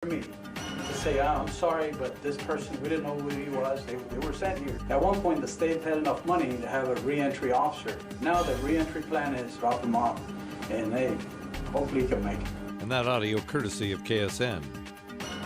me to say, I'm sorry, but this person, we didn't know who he was. They were sent here. At one point, the state had enough money to have a reentry officer. Now the reentry plan is drop him off, and they hopefully can make it. And that audio courtesy of KSN.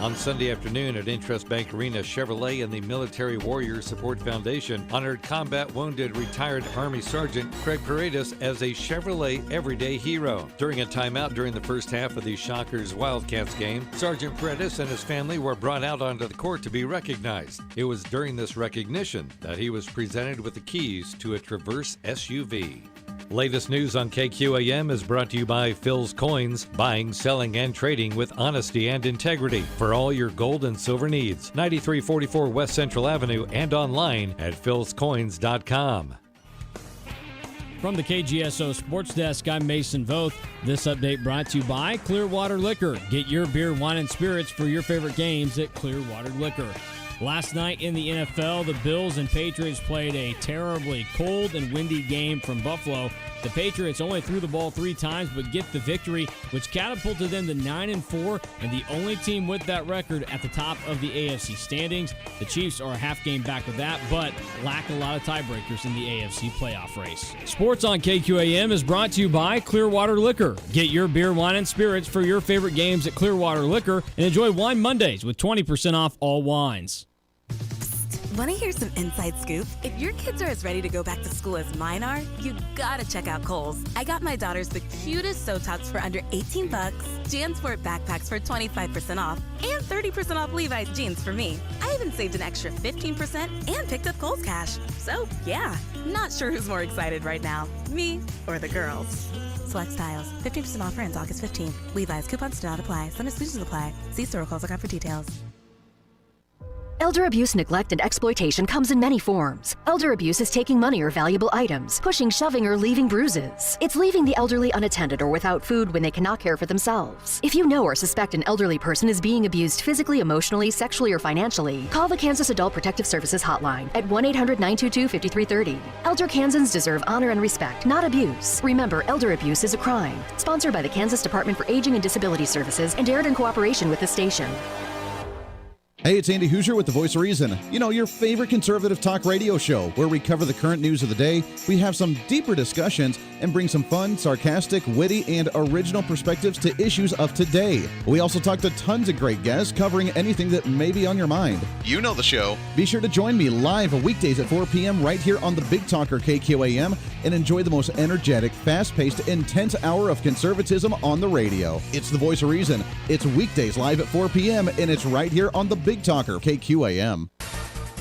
On Sunday afternoon at Interest Bank Arena, Chevrolet and the Military Warrior Support Foundation honored combat wounded retired Army Sergeant Craig Paredes as a Chevrolet Everyday Hero. During a timeout during the first half of the Shockers Wildcats game, Sergeant Paredes and his family were brought out onto the court to be recognized. It was during this recognition that he was presented with the keys to a Traverse SUV. Latest news on KQAM is brought to you by Phil's Coins, buying, selling, and trading with honesty and integrity for all your gold and silver needs. 9344 West Central Avenue and online at philscoins.com. From the KGSO Sports Desk, I'm Mason Voth. This update brought to you by Clearwater Liquor. Get your beer, wine, and spirits for your favorite games at Clearwater Liquor. Last night in the NFL, the Bills and Patriots played a terribly cold and windy game from Buffalo. The Patriots only threw the ball 3 times but get the victory, which catapulted them to 9-4 and the only team with that record at the top of the AFC standings. The Chiefs are a half game back of that, but lack a lot of tiebreakers in the AFC playoff race. Sports on KQAM is brought to you by Clearwater Liquor. Get your beer, wine, and spirits for your favorite games at Clearwater Liquor and enjoy Wine Mondays with 20% off all wines. Want to hear some inside scoop? If your kids are as ready to go back to school as mine are, you gotta check out Kohl's. I got my daughters the cutest sew tops for under $18, JanSport backpacks for 25% off, and 30% off Levi's jeans for me. I even saved an extra 15% and picked up Kohl's cash. So yeah, not sure who's more excited right now, me or the girls. Select styles, 15% off ends August 15th. Levi's coupons do not apply. Some exclusions apply. See store Kohl's.com for details. Elder abuse, neglect, and exploitation comes in many forms. Elder abuse is taking money or valuable items, pushing, shoving, or leaving bruises. It's leaving the elderly unattended or without food when they cannot care for themselves. If you know or suspect an elderly person is being abused physically, emotionally, sexually, or financially, call the Kansas Adult Protective Services Hotline at 1-800-922-5330. Elder Kansans deserve honor and respect, not abuse. Remember, elder abuse is a crime. Sponsored by the Kansas Department for Aging and Disability Services and aired in cooperation with the station. Hey, it's Andy Hooser with The Voice of Reason. You know, your favorite conservative talk radio show where we cover the current news of the day, we have some deeper discussions, and bring some fun, sarcastic, witty, and original perspectives to issues of today. We also talk to tons of great guests covering anything that may be on your mind. You know the show. Be sure to join me live weekdays at 4 p.m. right here on the Big Talker KQAM and enjoy the most energetic, fast-paced, intense hour of conservatism on the radio. It's The Voice of Reason. It's weekdays live at 4 p.m. and it's right here on the Big Talker KQAM.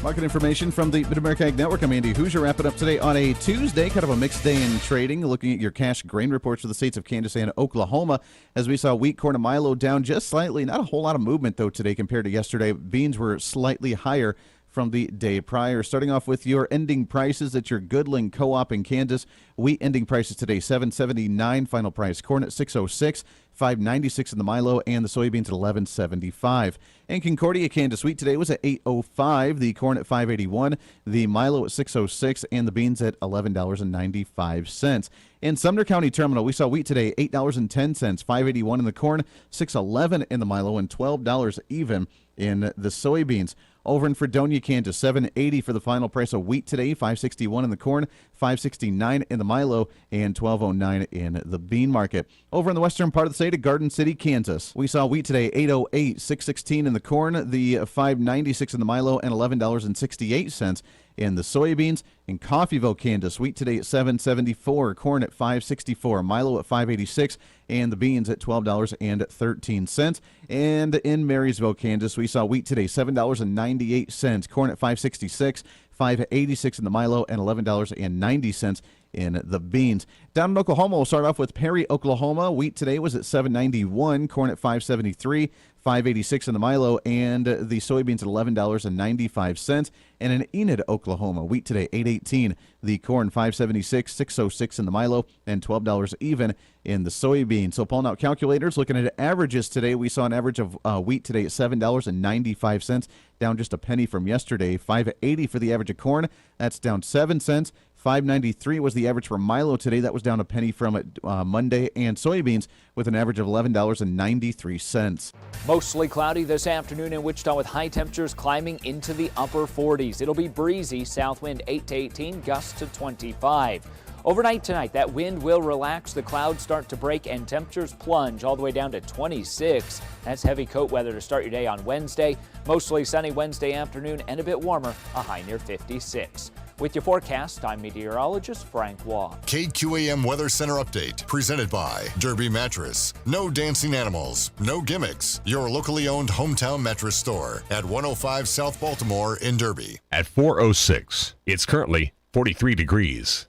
Market information from the Mid-America Ag Network. I'm Andy Hooser, wrapping up today on a Tuesday, kind of a mixed day in trading. Looking at your cash grain reports for the states of Kansas and Oklahoma, as we saw wheat, corn, and milo down just slightly. Not a whole lot of movement, though, today compared to yesterday. Beans were slightly higher from the day prior. Starting off with your ending prices at your Goodland Co-op in Kansas. Wheat ending prices today, $7.79. Final price. Corn at $6.06. $5.96 in the milo, and the soybeans at $11.75. In Concordia, Kansas, wheat today was at $8.05. The corn at $5.81. The milo at $6.06, and the beans at $11.95. In Sumner County Terminal, we saw wheat today $8.10, $5.81 in the corn, $6.11 in the milo, and $12 even in the soybeans. Over in Fredonia, Kansas, $7.80 for the final price of wheat today, $5.61 in the corn, $5.69 in the milo, and $12.09 in the bean market. Over in the western part of the state of Garden City, Kansas, we saw wheat today $8.08, $6.16 in the corn, the $5.96 in the milo, and $11.68 in the soybeans. In Coffeyville, Kansas, wheat today at $7.74, corn at $5.64, milo at $5.86, and the beans at $12.13. And in Marysville, Kansas, we saw wheat today $7.98, corn at $5.66, $5.86 in the milo, and $11.90 in the beans. Down in Oklahoma, we'll start off with Perry, Oklahoma. Wheat today was at $7.91, corn at $5.73, $5.86 in the milo, and the soybeans at $11.95. And in Enid, Oklahoma, wheat today $8.18, the corn $5.76, $6.06 in the milo, and $12 even in the soybeans. So pulling out calculators, looking at averages today, we saw an average of wheat today at $7.95, down just a penny from yesterday. $5.80 for the average of corn, that's down 7 cents. $5.93 was the average for Milo today. That was down a penny from Monday. And soybeans with an average of $11.93. Mostly cloudy this afternoon in Wichita with high temperatures climbing into the upper 40s. It'll be breezy, south wind 8 to 18, gusts to 25. Overnight tonight, that wind will relax, the clouds start to break, and temperatures plunge all the way down to 26. That's heavy coat weather to start your day on Wednesday. Mostly sunny Wednesday afternoon and a bit warmer, a high near 56. With your forecast, I'm meteorologist Frank Waugh. KQAM Weather Center update presented by Derby Mattress. No dancing animals, no gimmicks. Your locally owned hometown mattress store at 105 South Baltimore in Derby. At 4:06, it's currently 43 degrees.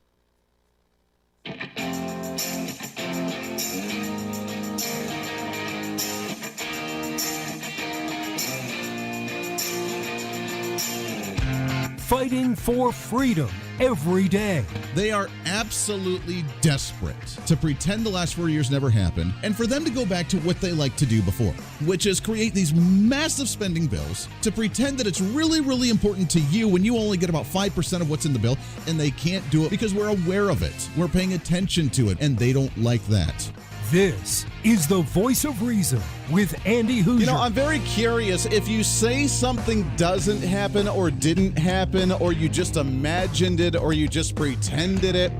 Fighting for freedom every day. They are absolutely desperate to pretend the last 4 years never happened and for them to go back to what they liked to do before, which is create these massive spending bills to pretend that it's really, really important to you when you only get about 5% of what's in the bill, and they can't do it because we're aware of it. We're paying attention to it, and they don't like that. This is the Voice of Reason with Andy Hooser. You know, I'm very curious if you say something doesn't happen or didn't happen, or you just imagined it, or you just pretended it,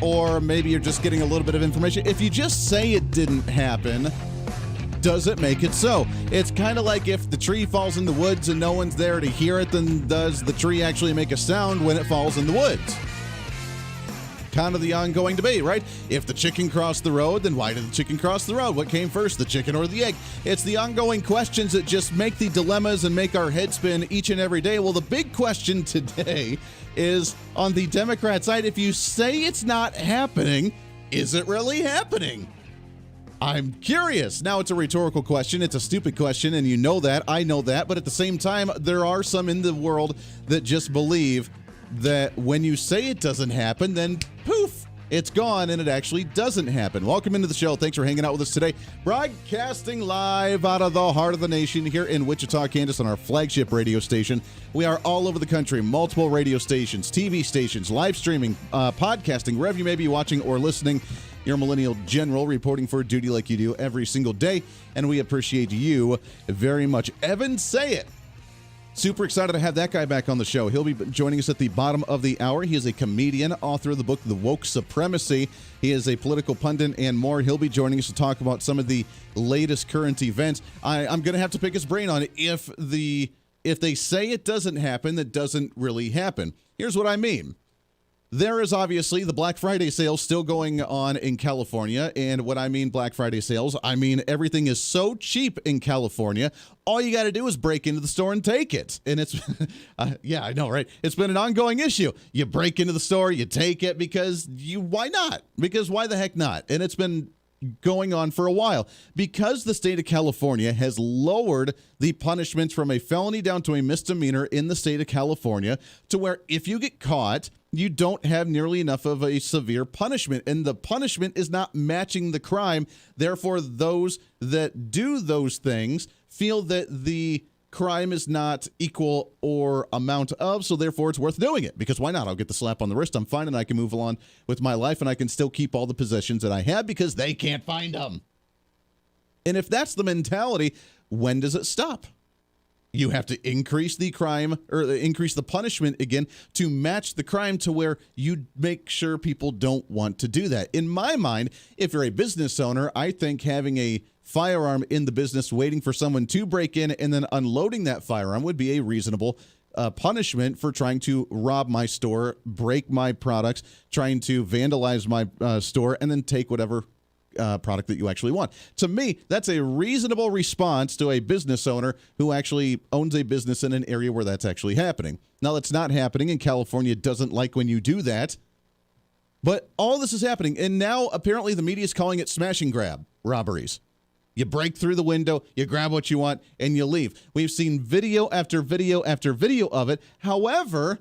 or maybe you're just getting a little bit of information. If you just say it didn't happen, does it make it so? It's kind of like if the tree falls in the woods and no one's there to hear it, then does the tree actually make a sound when it falls in the woods? Kind of the ongoing debate, right? If the chicken crossed the road, then why did the chicken cross the road? What came first, the chicken or the egg? It's the ongoing questions that just make the dilemmas and make our head spin each and every day. Well, the big question today is on the Democrat side. If you say it's not happening, is it really happening? I'm curious. Now, it's a rhetorical question. It's a stupid question, and you know that. I know that. But at the same time, there are some in the world that just believe that when you say it doesn't happen, then poof, it's gone, and it actually doesn't happen. Welcome into the show. Thanks for hanging out with us today. Broadcasting live out of the heart of the nation here in Wichita, Kansas, on our flagship radio station. We are all over the country, multiple radio stations, TV stations, live streaming, podcasting, wherever you may be watching or listening. Your Millennial General reporting for duty like you do every single day, and we appreciate you very much. Evan SAYET. Super excited to have that guy back on the show. He'll be joining us at the bottom of the hour. He is a comedian, author of the book, The Woke Supremacy. He is a political pundit and more. He'll be joining us to talk about some of the latest current events. I'm going to have to pick his brain on it. If they say it doesn't happen, that doesn't really happen. Here's what I mean. There is obviously the Black Friday sales still going on in California. And what I mean Black Friday sales, I mean everything is so cheap in California. All you got to do is break into the store and take it. And it's, yeah, I know, right? It's been an ongoing issue. You break into the store, you take it because why not? Because why the heck not? And it's been going on for a while because the state of California has lowered the punishments from a felony down to a misdemeanor in the state of California, to where if you get caught, you don't have nearly enough of a severe punishment, and the punishment is not matching the crime. Therefore, those that do those things feel that the crime is not equal or amount of, so therefore it's worth doing it, because why not? I'll get the slap on the wrist, I'm fine, and I can move on with my life, and I can still keep all the possessions that I have because they can't find them. And if that's the mentality, when does it stop? You have to increase the crime, or increase the punishment again to match the crime, to where you make sure people don't want to do that. In my mind, if you're a business owner, I think having a firearm in the business waiting for someone to break in and then unloading that firearm would be a reasonable punishment for trying to rob my store, break my products, trying to vandalize my store, and then take whatever product that you actually want. To me, that's a reasonable response to a business owner who actually owns a business in an area where that's actually happening. Now, that's not happening, and California doesn't like when you do that. But all this is happening, and now apparently the media is calling it smash and grab robberies. You break through the window, you grab what you want, and you leave. We've seen video after video after video of it. However,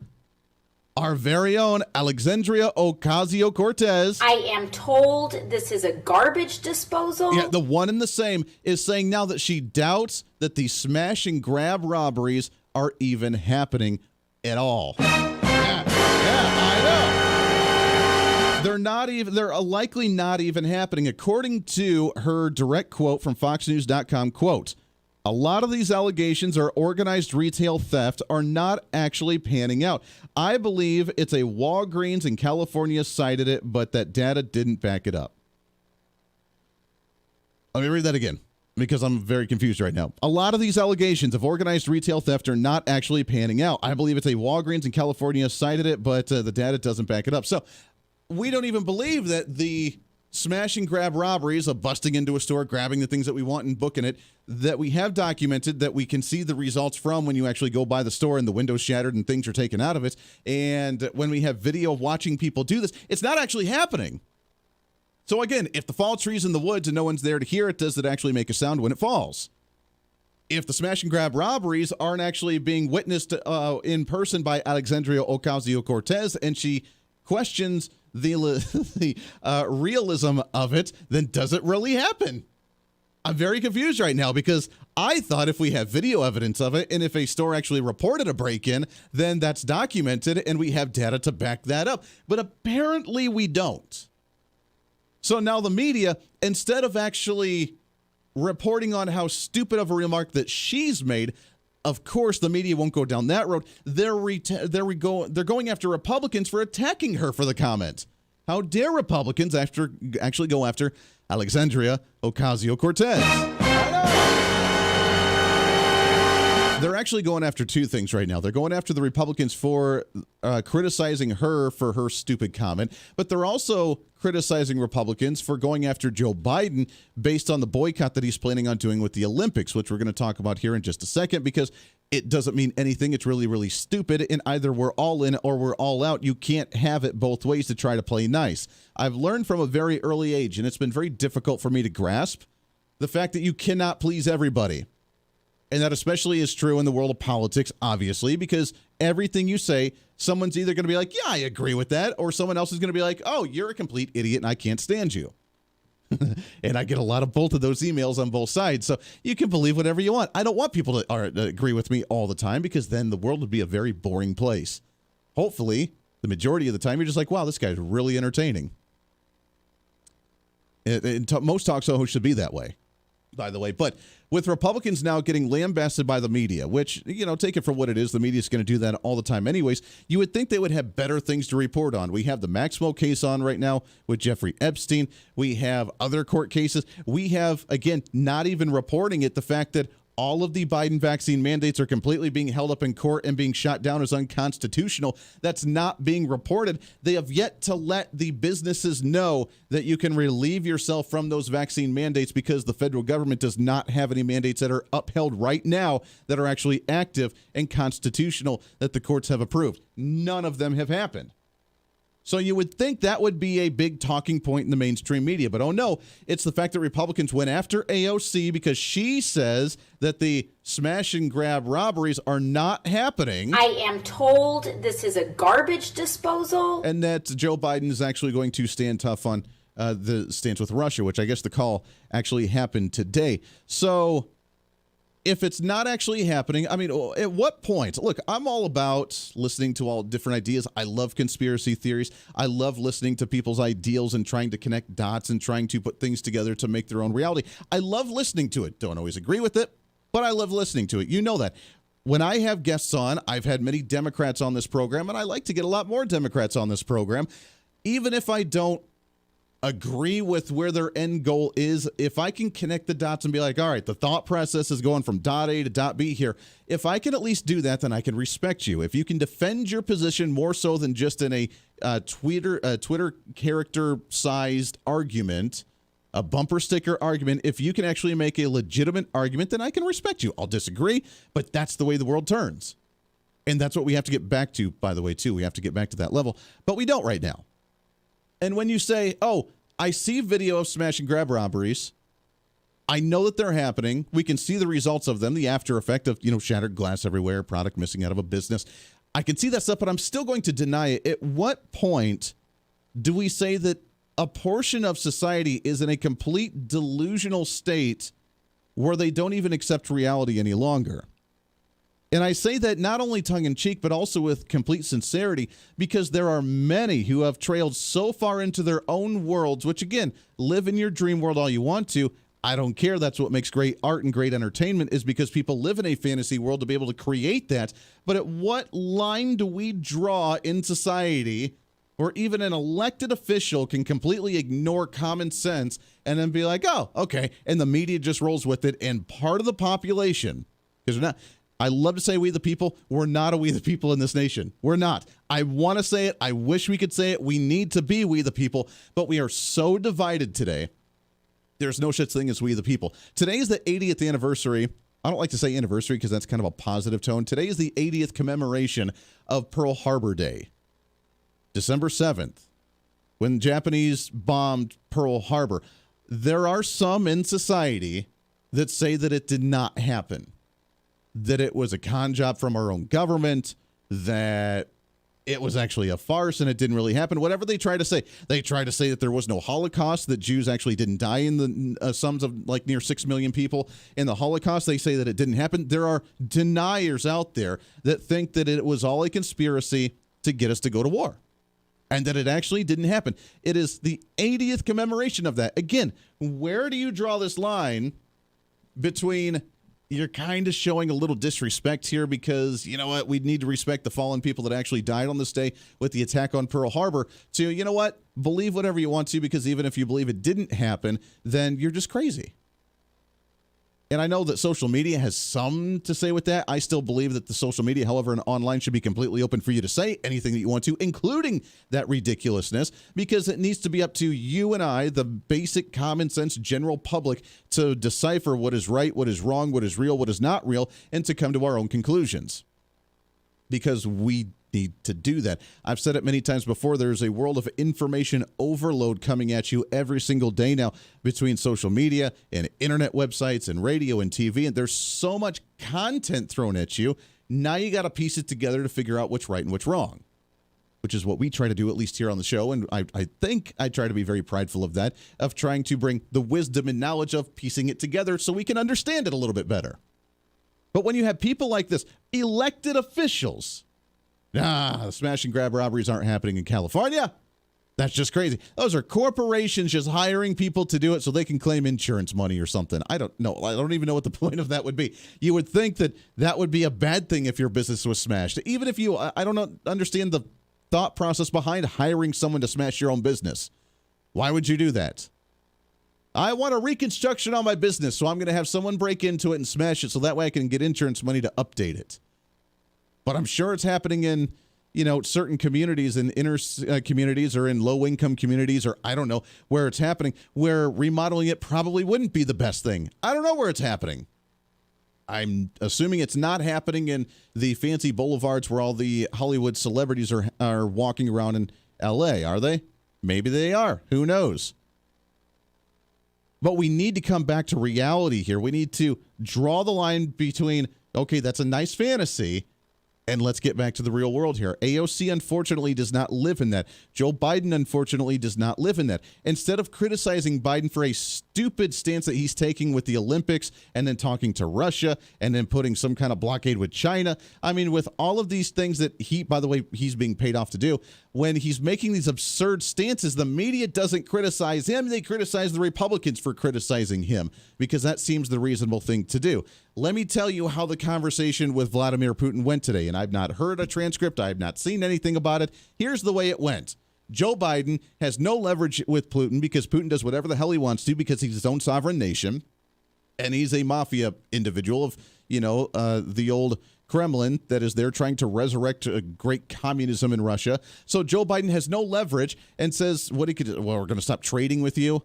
our very own Alexandria Ocasio-Cortez, I am told this is a garbage disposal. Yeah, the one and the same, is saying now that she doubts that the smash and grab robberies are even happening at all. Yeah, I know. They're likely not even happening. According to her direct quote from FoxNews.com, quote, a lot of these allegations are organized retail theft are not actually panning out. I believe it's a Walgreens in California cited it, but that data didn't back it up. Let me read that again because I'm very confused right now. A lot of these allegations of organized retail theft are not actually panning out. I believe it's a Walgreens in California cited it, but the data doesn't back it up. So we don't even believe that the smash and grab robberies of busting into a store, grabbing the things that we want and booking it, that we have documented, that we can see the results from when you actually go by the store and the windows shattered and things are taken out of it. And when we have video watching people do this, it's not actually happening. So again, if the fall tree's in the woods and no one's there to hear it, does it actually make a sound when it falls? If the smash and grab robberies aren't actually being witnessed in person by Alexandria Ocasio-Cortez and she questions the realism of it, then does it really happen? I'm very confused right now because I thought if we have video evidence of it and if a store actually reported a break-in, then that's documented and we have data to back that up. But apparently we don't. So now the media, instead of actually reporting on how stupid of a remark that she's made, of course the media won't go down that road. They're going after Republicans for attacking her for the comment. How dare Republicans actually go after Alexandria Ocasio-Cortez? They're actually going after two things right now. They're going after the Republicans for criticizing her for her stupid comment, but they're also criticizing Republicans for going after Joe Biden based on the boycott that he's planning on doing with the Olympics, which we're going to talk about here in just a second, because it doesn't mean anything. It's really, really stupid, and either we're all in or we're all out. You can't have it both ways to try to play nice. I've learned from a very early age, and it's been very difficult for me to grasp the fact that you cannot please everybody. And that especially is true in the world of politics, obviously, because everything you say, someone's either going to be like, yeah, I agree with that, or someone else is going to be like, oh, you're a complete idiot and I can't stand you. And I get a lot of both of those emails on both sides. So you can believe whatever you want. I don't want people to agree with me all the time, because then the world would be a very boring place. Hopefully, the majority of the time, you're just like, wow, this guy's really entertaining. Most talk shows should be that way, by the way. But with Republicans now getting lambasted by the media, which, you know, take it for what it is, the media is going to do that all the time anyways, you would think they would have better things to report on. We have the Maxwell case on right now with Jeffrey Epstein. We have other court cases. We have, again, not even reporting it, the fact that all of the Biden vaccine mandates are completely being held up in court and being shot down as unconstitutional. That's not being reported. They have yet to let the businesses know that you can relieve yourself from those vaccine mandates, because the federal government does not have any mandates that are upheld right now that are actually active and constitutional that the courts have approved. None of them have happened. So you would think that would be a big talking point in the mainstream media. But oh no, it's the fact that Republicans went after AOC because she says that the smash and grab robberies are not happening. I am told this is a garbage disposal. And that Joe Biden is actually going to stand tough on the stance with Russia, which I guess the call actually happened today. So if it's not actually happening, I mean, at what point? Look, I'm all about listening to all different ideas. I love conspiracy theories. I love listening to people's ideals and trying to connect dots and trying to put things together to make their own reality. I love listening to it. Don't always agree with it, but I love listening to it. You know that. When I have guests on, I've had many Democrats on this program, and I like to get a lot more Democrats on this program. Even if I don't agree with where their end goal is, if I can connect the dots and be like, all right, the thought process is going from dot A to dot B here. If I can at least do that, then I can respect you. If you can defend your position more so than just in a Twitter character-sized argument, a bumper sticker argument, if you can actually make a legitimate argument, then I can respect you. I'll disagree, but that's the way the world turns. And that's what we have to get back to, by the way, too. We have to get back to that level, but we don't right now. And when you say, oh, I see video of smash and grab robberies, I know that they're happening. We can see the results of them, the after effect of, shattered glass everywhere, product missing out of a business. I can see that stuff, but I'm still going to deny it. At what point do we say that a portion of society is in a complete delusional state where they don't even accept reality any longer? And I say that not only tongue-in-cheek, but also with complete sincerity, because there are many who have trailed so far into their own worlds, which, again, live in your dream world all you want to. I don't care. That's what makes great art and great entertainment, is because people live in a fantasy world to be able to create that. But at what line do we draw in society where even an elected official can completely ignore common sense and then be like, oh, okay, and the media just rolls with it, and part of the population, because we're not, I love to say we the people, we're not a we the people in this nation. We're not. I want to say it. I wish we could say it. We need to be we the people, but we are so divided today. There's no such thing as we the people. Today is the 80th anniversary. I don't like to say anniversary because that's kind of a positive tone. Today is the 80th commemoration of Pearl Harbor Day. December 7th, when the Japanese bombed Pearl Harbor. There are some in society that say that it did not happen, that it was a con job from our own government, that it was actually a farce and it didn't really happen. Whatever they try to say. They try to say that there was no Holocaust, that Jews actually didn't die in the sums of like near 6 million people in the Holocaust. They say that it didn't happen. There are deniers out there that think that it was all a conspiracy to get us to go to war, and that it actually didn't happen. It is the 80th commemoration of that. Again, where do you draw this line between you're kind of showing a little disrespect here because, you know what, we need to respect the fallen people that actually died on this day with the attack on Pearl Harbor, to, you know what, believe whatever you want to, because even if you believe it didn't happen, then you're just crazy. And I know that social media has some to say with that. I still believe that the social media, however, and online should be completely open for you to say anything that you want to, including that ridiculousness, because it needs to be up to you and I, the basic common sense general public, to decipher what is right, what is wrong, what is real, what is not real, and to come to our own conclusions. Because we need to do that. I've said it many times before, there's a world of information overload coming at you every single day now between social media and internet websites and radio and TV, and there's so much content thrown at you. Now you got to piece it together to figure out what's right and what's wrong, which is what we try to do, at least here on the show, and I think I try to be very prideful of that, of trying to bring the wisdom and knowledge of piecing it together so we can understand it a little bit better. But when you have people like this, elected officials, the smash and grab robberies aren't happening in California. That's just crazy. Those are corporations just hiring people to do it so they can claim insurance money or something. I don't know. I don't even know what the point of that would be. You would think that that would be a bad thing if your business was smashed. Even if you, I don't understand the thought process behind hiring someone to smash your own business. Why would you do that? I want a reconstruction on my business, so I'm going to have someone break into it and smash it so that way I can get insurance money to update it. But I'm sure it's happening in, certain communities, in inner communities or in low-income communities, or I don't know where it's happening, where remodeling it probably wouldn't be the best thing. I don't know where it's happening. I'm assuming it's not happening in the fancy boulevards where all the Hollywood celebrities are walking around in L.A., are they? Maybe they are. Who knows? But we need to come back to reality here. We need to draw the line between, okay, that's a nice fantasy, and let's get back to the real world here. AOC, unfortunately, does not live in that. Joe Biden, unfortunately, does not live in that. Instead of criticizing Biden for a stupid stance that he's taking with the Olympics and then talking to Russia and then putting some kind of blockade with China, I mean, with all of these things that by the way, he's being paid off to do, when he's making these absurd stances, the media doesn't criticize him. They criticize the Republicans for criticizing him because that seems the reasonable thing to do. Let me tell you how the conversation with Vladimir Putin went today, and I've not heard a transcript. I have not seen anything about it. Here's the way it went. Joe Biden has no leverage with Putin because Putin does whatever the hell he wants to because he's his own sovereign nation, and he's a mafia individual of, the old Kremlin that is there trying to resurrect great communism in Russia. So Joe Biden has no leverage and says, we're going to stop trading with you.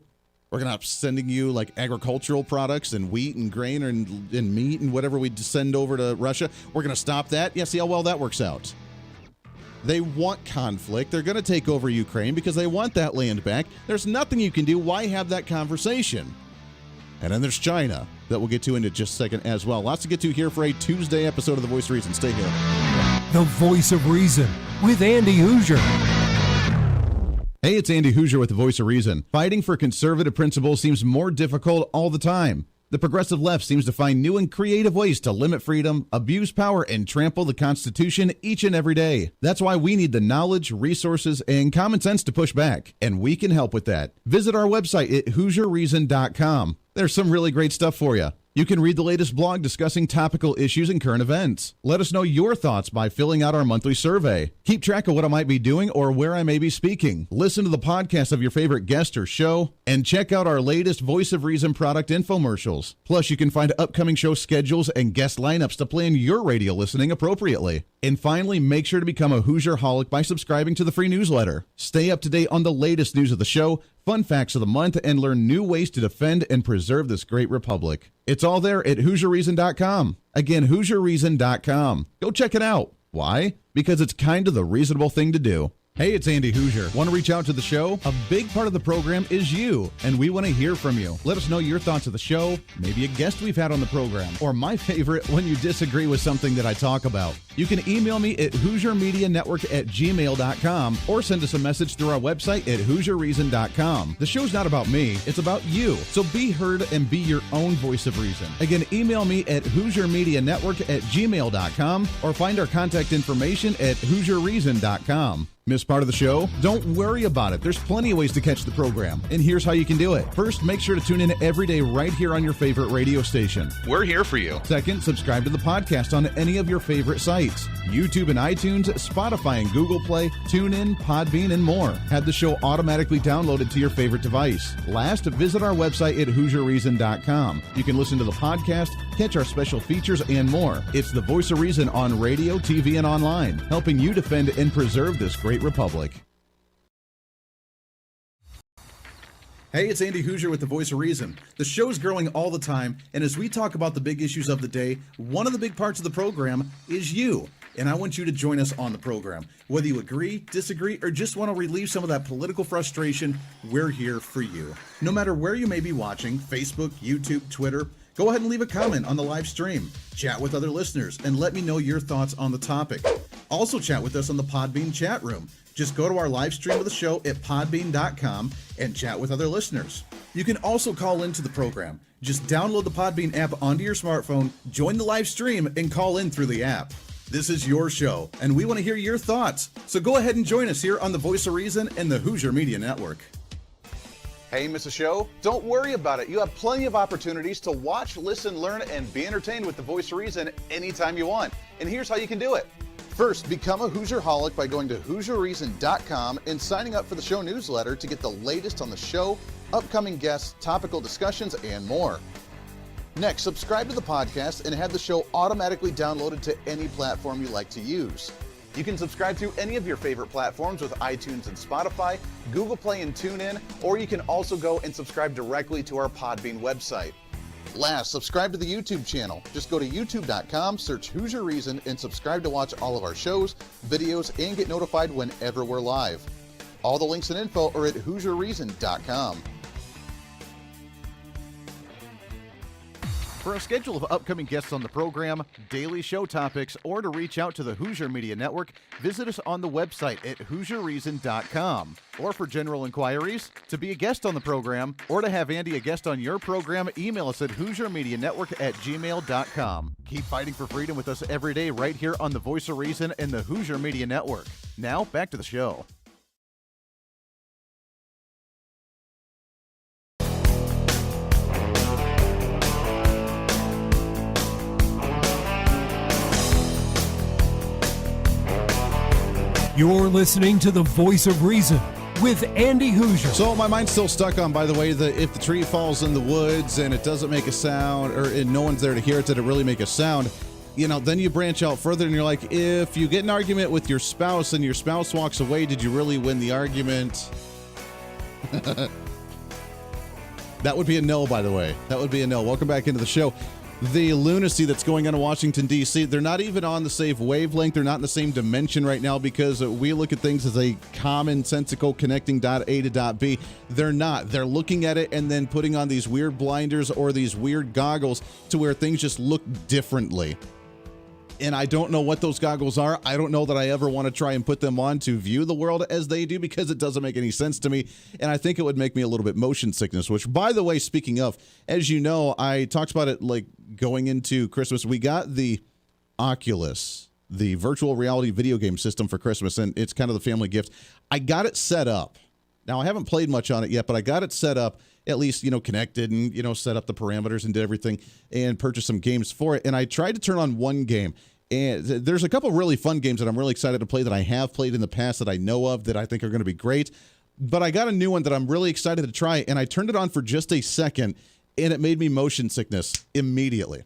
We're going to stop sending you like agricultural products and wheat and grain and meat and whatever we send over to Russia. We're going to stop that. Yeah, see how well that works out. They want conflict. They're going to take over Ukraine because they want that land back. There's nothing you can do. Why have that conversation? And then there's China that we'll get to in just a second as well. Lots to get to here for a Tuesday episode of The Voice of Reason. Stay here. The Voice of Reason with Andy Hooser. Hey, it's Andy Hooser with The Voice of Reason. Fighting for conservative principles seems more difficult all the time. The progressive left seems to find new and creative ways to limit freedom, abuse power, and trample the Constitution each and every day. That's why we need the knowledge, resources, and common sense to push back, and we can help with that. Visit our website at HooserReason.com. There's some really great stuff for you. You can read the latest blog discussing topical issues and current events. Let us know your thoughts by filling out our monthly survey. Keep track of what I might be doing or where I may be speaking. Listen to the podcast of your favorite guest or show, and check out our latest Voice of Reason product infomercials. Plus, you can find upcoming show schedules and guest lineups to plan your radio listening appropriately. And finally, make sure to become a Hoosier-holic by subscribing to the free newsletter. Stay up to date on the latest news of the show, fun facts of the month, and learn new ways to defend and preserve this great republic. It's all there at HooserReason.com. Again, HooserReason.com. Go check it out. Why? Because it's kind of the reasonable thing to do. Hey, it's Andy Hooser. Want to reach out to the show? A big part of the program is you, and we want to hear from you. Let us know your thoughts of the show, maybe a guest we've had on the program, or my favorite, when you disagree with something that I talk about. You can email me at HooserMediaNetwork@gmail.com or send us a message through our website at HooserReason.com. The show's not about me, it's about you. So be heard and be your own voice of reason. Again, email me at HooserMediaNetwork@gmail.com or find our contact information at HooserReason.com. Miss part of the show? Don't worry about it. There's plenty of ways to catch the program, and here's how you can do it. First, make sure to tune in every day right here on your favorite radio station. We're here for you. Second, subscribe to the podcast on any of your favorite sites. YouTube and iTunes, Spotify and Google Play, TuneIn, Podbean, and more. Have the show automatically downloaded to your favorite device. Last, visit our website at HooserReason.com. You can listen to the podcast, catch our special features, and more. It's the Voice of Reason on radio, TV, and online, helping you defend and preserve this great republic. Hey, it's Andy Hooser with the Voice of Reason. The show's growing all the time, and as we talk about the big issues of the day, one of the big parts of the program is you. And I want you to join us on the program. Whether you agree, disagree, or just want to relieve some of that political frustration, we're here for you. No matter where you may be watching, Facebook, YouTube, Twitter, go ahead and leave a comment on the live stream. Chat with other listeners and let me know your thoughts on the topic. Also chat with us on the Podbean chat room. Just go to our live stream of the show at podbean.com and chat with other listeners. You can also call into the program. Just download the Podbean app onto your smartphone, join the live stream, and call in through the app. This is your show, and we want to hear your thoughts. So go ahead and join us here on the Voice of Reason and the Hooser Media Network. Hey, miss a show? Don't worry about it. You have plenty of opportunities to watch, listen, learn, and be entertained with the Voice of Reason anytime you want. And here's how you can do it. First, become a Hoosier-holic by going to HooserReason.com and signing up for the show newsletter to get the latest on the show, upcoming guests, topical discussions, and more. Next, subscribe to the podcast and have the show automatically downloaded to any platform you like to use. You can subscribe to any of your favorite platforms with iTunes and Spotify, Google Play and TuneIn, or you can also go and subscribe directly to our Podbean website. Last, subscribe to the YouTube channel. Just go to youtube.com, search Hooser Reason, and subscribe to watch all of our shows, videos, and get notified whenever we're live. All the links and info are at HooserReason.com. For a schedule of upcoming guests on the program, daily show topics, or to reach out to the Hooser Media Network, visit us on the website at HooserReason.com. Or for general inquiries, to be a guest on the program, or to have Andy a guest on your program, email us at HooserMediaNetwork@gmail.com. Keep fighting for freedom with us every day right here on the Voice of Reason and the Hooser Media Network. Now, back to the show. You're listening to the Voice of Reason with Andy Hooser. So my mind's still stuck on, by the way, that if the tree falls in the woods and it doesn't make a sound, and no one's there to hear it, did it really make a sound? You know, then you branch out further and you're like, if you get an argument with your spouse and your spouse walks away, did you really win the argument? That would be a no, by the way. That would be a no. Welcome back into the show. The lunacy that's going on in Washington, D.C., they're not even on the same wavelength. They're not in the same dimension right now because we look at things as a commonsensical connecting dot A to dot B. They're not. They're looking at it and then putting on these weird blinders or these weird goggles to where things just look differently. and I don't know what those goggles are. I don't know that I ever want to try and put them on to view the world as they do because it doesn't make any sense to me, and I think it would make me a little bit motion sickness, which, by the way, speaking of, as you know, I talked about it like going into Christmas. We got the Oculus, the virtual reality video game system for Christmas, and it's kind of the family gift. I got it set up. Now, I haven't played much on it yet, but I got it set up, at least, connected and, set up the parameters and did everything and purchased some games for it. And I tried to turn on one game. And there's a couple really fun games that I'm really excited to play that I have played in the past that I know of that I think are going to be great. But I got a new one that I'm really excited to try, and I turned it on for just a second, and it made me motion sickness immediately.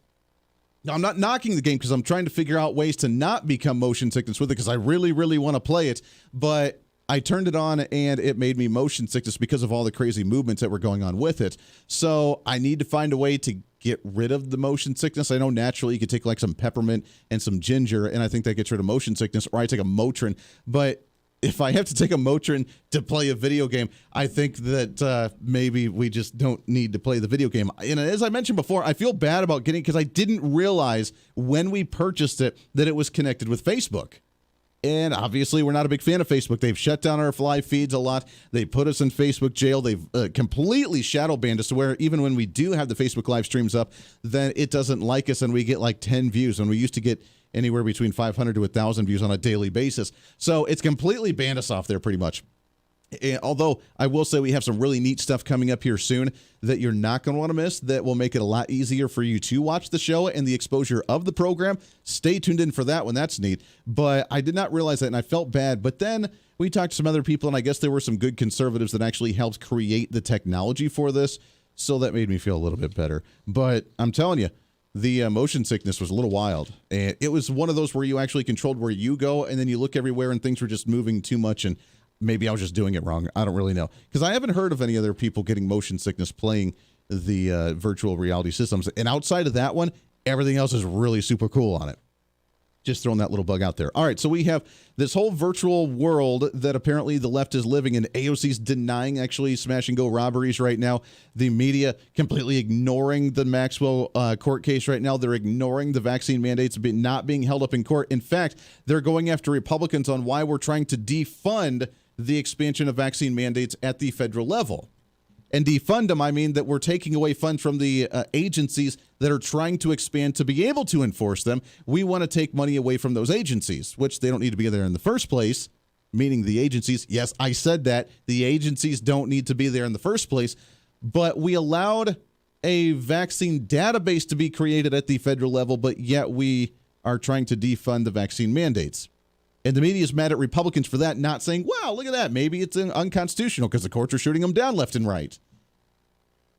Now, I'm not knocking the game because I'm trying to figure out ways to not become motion sickness with it because I really, really want to play it. But I turned it on and it made me motion sickness because of all the crazy movements that were going on with it. So I need to find a way to get rid of the motion sickness. I know naturally you could take like some peppermint and some ginger, and I think that gets rid of motion sickness, or I take a Motrin. But if I have to take a Motrin to play a video game, I think that maybe we just don't need to play the video game. And as I mentioned before, I feel bad about getting it because I didn't realize when we purchased it that it was connected with Facebook. And obviously, we're not a big fan of Facebook. They've shut down our live feeds a lot. They put us in Facebook jail. They've completely shadow banned us to where even when we do have the Facebook live streams up, then it doesn't like us and we get like 10 views when we used to get anywhere between 500 to 1,000 views on a daily basis. So it's completely banned us off there pretty much. And although I will say we have some really neat stuff coming up here soon that you're not going to want to miss that will make it a lot easier for you to watch the show and the exposure of the program. Stay tuned in for that one. That's neat. But I did not realize that, and I felt bad. But then we talked to some other people, and I guess there were some good conservatives that actually helped create the technology for this. So that made me feel a little bit better. But I'm telling you, the motion sickness was a little wild. And it was one of those where you actually controlled where you go, and then you look everywhere, and things were just moving too much, and maybe I was just doing it wrong. I don't really know. Because I haven't heard of any other people getting motion sickness playing the virtual reality systems. And outside of that one, everything else is really super cool on it. Just throwing that little bug out there. All right, so we have this whole virtual world that apparently the left is living in. AOC's denying actually smash-and-go robberies right now. The media completely ignoring the Maxwell court case right now. They're ignoring the vaccine mandates not being held up in court. In fact, they're going after Republicans on why we're trying to defund the expansion of vaccine mandates at the federal level. And defund them, I mean that we're taking away funds from the agencies that are trying to expand to be able to enforce them. We want to take money away from those agencies, which they don't need to be there in the first place, meaning the agencies. Yes, I said that. The agencies don't need to be there in the first place, but we allowed a vaccine database to be created at the federal level, but yet we are trying to defund the vaccine mandates. And the media is mad at Republicans for that, not saying, wow, look at that. Maybe it's unconstitutional because the courts are shooting them down left and right.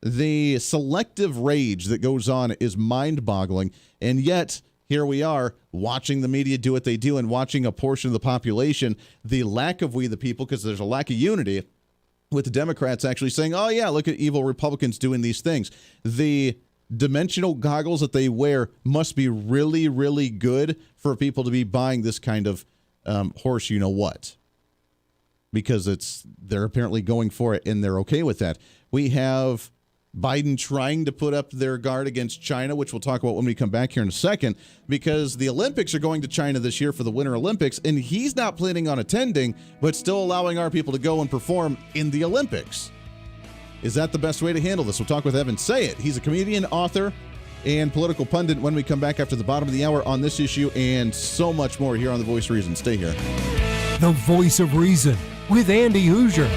The selective rage that goes on is mind-boggling. And yet, here we are watching the media do what they do and watching a portion of the population, the lack of we the people, because there's a lack of unity, with the Democrats actually saying, oh, yeah, look at evil Republicans doing these things. The dimensional goggles that they wear must be really, really good for people to be buying this kind of horse, you know what, because they're apparently going for it and they're okay with that. We have Biden trying to put up their guard against China, which we'll talk about when we come back here in a second, because the Olympics are going to China this year for the Winter Olympics, and he's not planning on attending, but still allowing our people to go and perform in the Olympics. Is that the best way to handle this? We'll talk with Evan SAYET. He's a comedian, author, and political pundit when we come back after the bottom of the hour on this issue and so much more here on The Voice of Reason. Stay here. The Voice of Reason with Andy Hooser.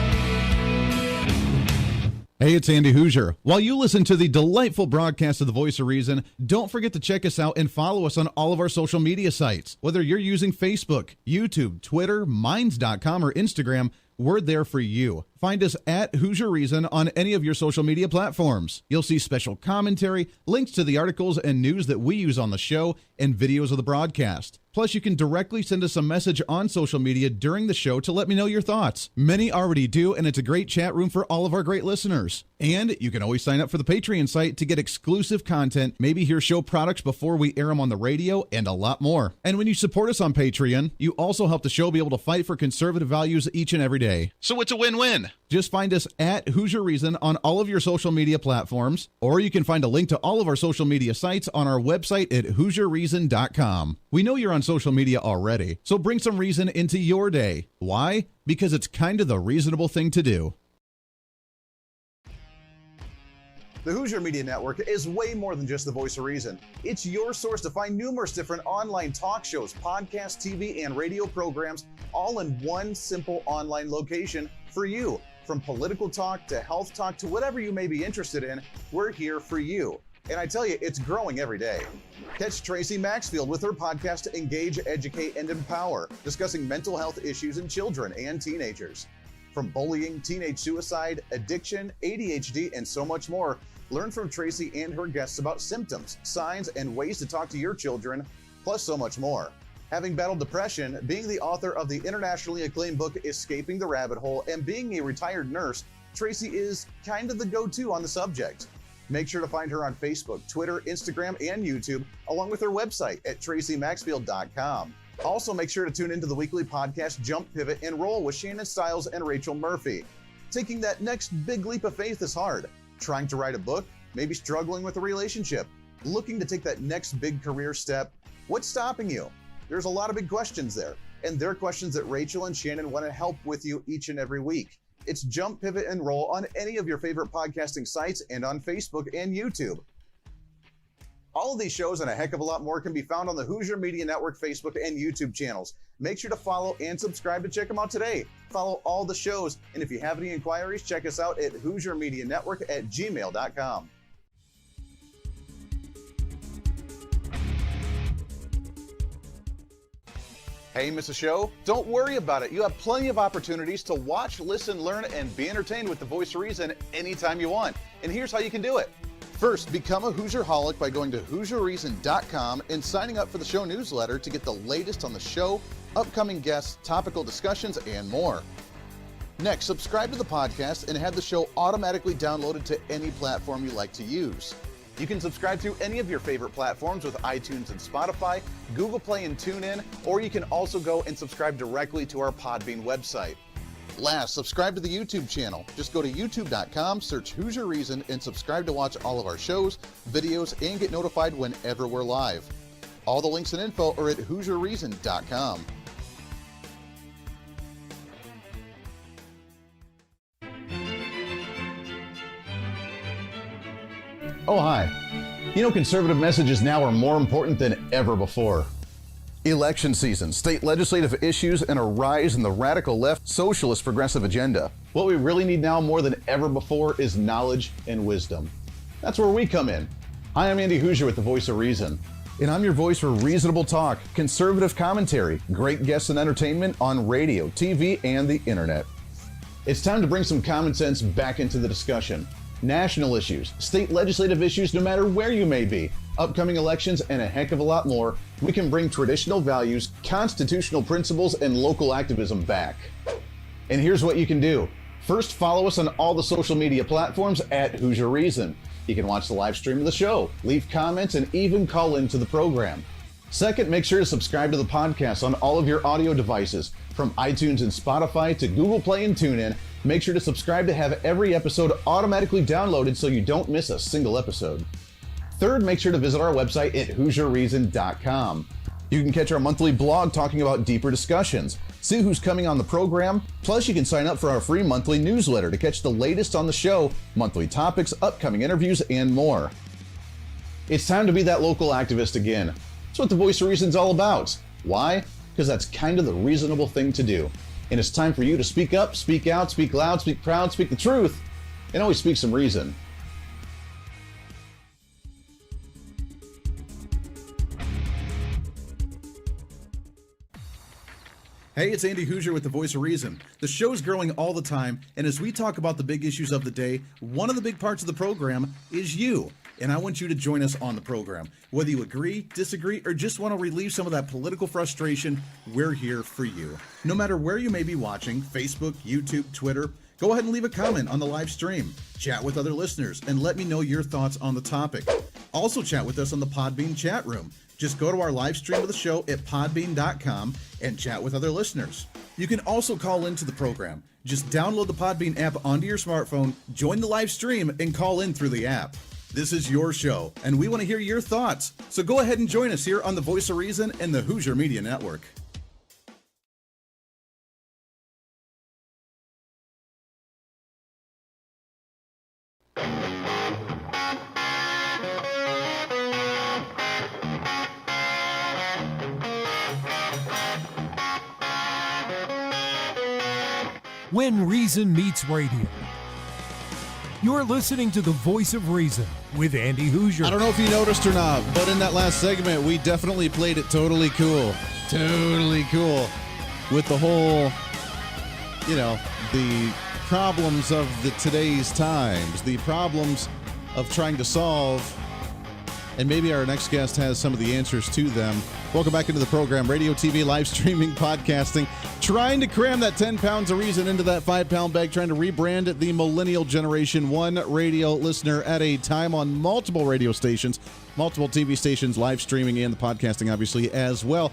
Hey, it's Andy Hooser. While you listen to the delightful broadcast of The Voice of Reason, don't forget to check us out and follow us on all of our social media sites. Whether you're using Facebook, YouTube, Twitter, Minds.com, or Instagram, we're there for you. Find us at Hooser Reason on any of your social media platforms. You'll see special commentary, links to the articles and news that we use on the show, and videos of the broadcast. Plus, you can directly send us a message on social media during the show to let me know your thoughts. Many already do, and it's a great chat room for all of our great listeners. And you can always sign up for the Patreon site to get exclusive content, maybe hear show products before we air them on the radio, and a lot more. And when you support us on Patreon, you also help the show be able to fight for conservative values each and every day. So it's a win-win. fun. Just find us at Hoosier Reason on all of your social media platforms, or you can find a link to all of our social media sites on our website at HoosierReason.com. We know you're on social media already, so bring some reason into your day. Why? Because it's kind of the reasonable thing to do. The Hoosier Media Network is way more than just the voice of reason. It's your source to find numerous different online talk shows, podcasts, TV, and radio programs, all in one simple online location for you. From political talk to health talk to whatever you may be interested in, we're here for you. And I tell you, it's growing every day. Catch Tracy Maxfield with her podcast, Engage, Educate, and Empower, discussing mental health issues in children and teenagers. From bullying, teenage suicide, addiction, ADHD, and so much more, learn from Tracy and her guests about symptoms, signs, and ways to talk to your children, plus so much more. Having battled depression, being the author of the internationally acclaimed book Escaping the Rabbit Hole, and being a retired nurse, Tracy is kind of the go-to on the subject. Make sure to find her on Facebook, Twitter, Instagram, and YouTube, along with her website at tracymaxfield.com. Also, make sure to tune into the weekly podcast Jump, Pivot, and Roll with Shannon Stiles and Rachel Murphy. Taking that next big leap of faith is hard. Trying to write a book, maybe struggling with a relationship, looking to take that next big career step. What's stopping you? There's a lot of big questions there, and they're questions that Rachel and Shannon want to help with you each and every week. It's Jump, Pivot, and Roll on any of your favorite podcasting sites and on Facebook and YouTube. All of these shows and a heck of a lot more can be found on the Hoosier Media Network Facebook and YouTube channels. Make sure to follow and subscribe to check them out today. Follow all the shows, and if you have any inquiries, check us out at HoosierMediaNetwork@gmail.com. Hey, miss a show? Don't worry about it. You have plenty of opportunities to watch, listen, learn, and be entertained with the voice of reason anytime you want. And here's how you can do it. First, become a Hoosierholic by going to HoosierReason.com and signing up for the show newsletter to get the latest on the show, upcoming guests, topical discussions, and more. Next, subscribe to the podcast and have the show automatically downloaded to any platform you like to use. You can subscribe through any of your favorite platforms with iTunes and Spotify, Google Play and TuneIn, or you can also go and subscribe directly to our Podbean website. Last, subscribe to the YouTube channel. Just go to youtube.com, search Hoosier Reason, and subscribe to watch all of our shows, videos, and get notified whenever we're live. All the links and info are at HoosierReason.com. Oh, hi. You know, conservative messages now are more important than ever before. Election season, state legislative issues, and a rise in the radical left socialist progressive agenda. What we really need now more than ever before is knowledge and wisdom. That's where we come in. Hi, I'm Andy Hooser with the Voice of Reason, and I'm your voice for reasonable talk, conservative commentary, great guests and entertainment on radio, TV, and the internet. It's time to bring some common sense back into the discussion. National issues, state legislative issues, no matter where you may be, upcoming elections, and a heck of a lot more, we can bring traditional values, constitutional principles, and local activism back. And here's what you can do. First, follow us on all the social media platforms at Hoosier Reason. You can watch the live stream of the show, leave comments, and even call into the program. Second, make sure to subscribe to the podcast on all of your audio devices, from iTunes and Spotify to Google Play and TuneIn. Make sure to subscribe to have every episode automatically downloaded so you don't miss a single episode. Third, make sure to visit our website at HoosierReason.com. You can catch our monthly blog talking about deeper discussions, see who's coming on the program, plus you can sign up for our free monthly newsletter to catch the latest on the show, monthly topics, upcoming interviews, and more. It's time to be that local activist again. That's what the Voice of Reason's all about. Why? Because that's kind of the reasonable thing to do. And it's time for you to speak up, speak out, speak loud, speak proud, speak the truth, and always speak some reason. Hey, it's Andy Hooser with the Voice of Reason. The show's growing all the time, and as we talk about the big issues of the day, one of the big parts of the program is you. And I want you to join us on the program. Whether you agree, disagree, or just want to relieve some of that political frustration, we're here for you. No matter where you may be watching, Facebook, YouTube, Twitter, go ahead and leave a comment on the live stream. Chat with other listeners and let me know your thoughts on the topic. Also chat with us on the Podbean chat room. Just go to our live stream of the show at podbean.com and chat with other listeners. You can also call into the program. Just download the Podbean app onto your smartphone, join the live stream, and call in through the app. This is your show, and we want to hear your thoughts. So go ahead and join us here on the Voice of Reason and the Hooser Media Network. When Reason Meets Radio. You're listening to the Voice of Reason with Andy Hooser. I don't know if you noticed or not, but in that last segment, we definitely played it totally cool. Totally cool. With the whole, the problems of today's times, the problems of trying to solve, and maybe our next guest has some of the answers to them. Welcome back into the program. Radio, TV, live streaming, podcasting. Trying to cram that 10 pounds of reason into that 5-pound bag. Trying to rebrand it the millennial generation. One radio listener at a time on multiple radio stations. Multiple TV stations, live streaming, and the podcasting, obviously, as well.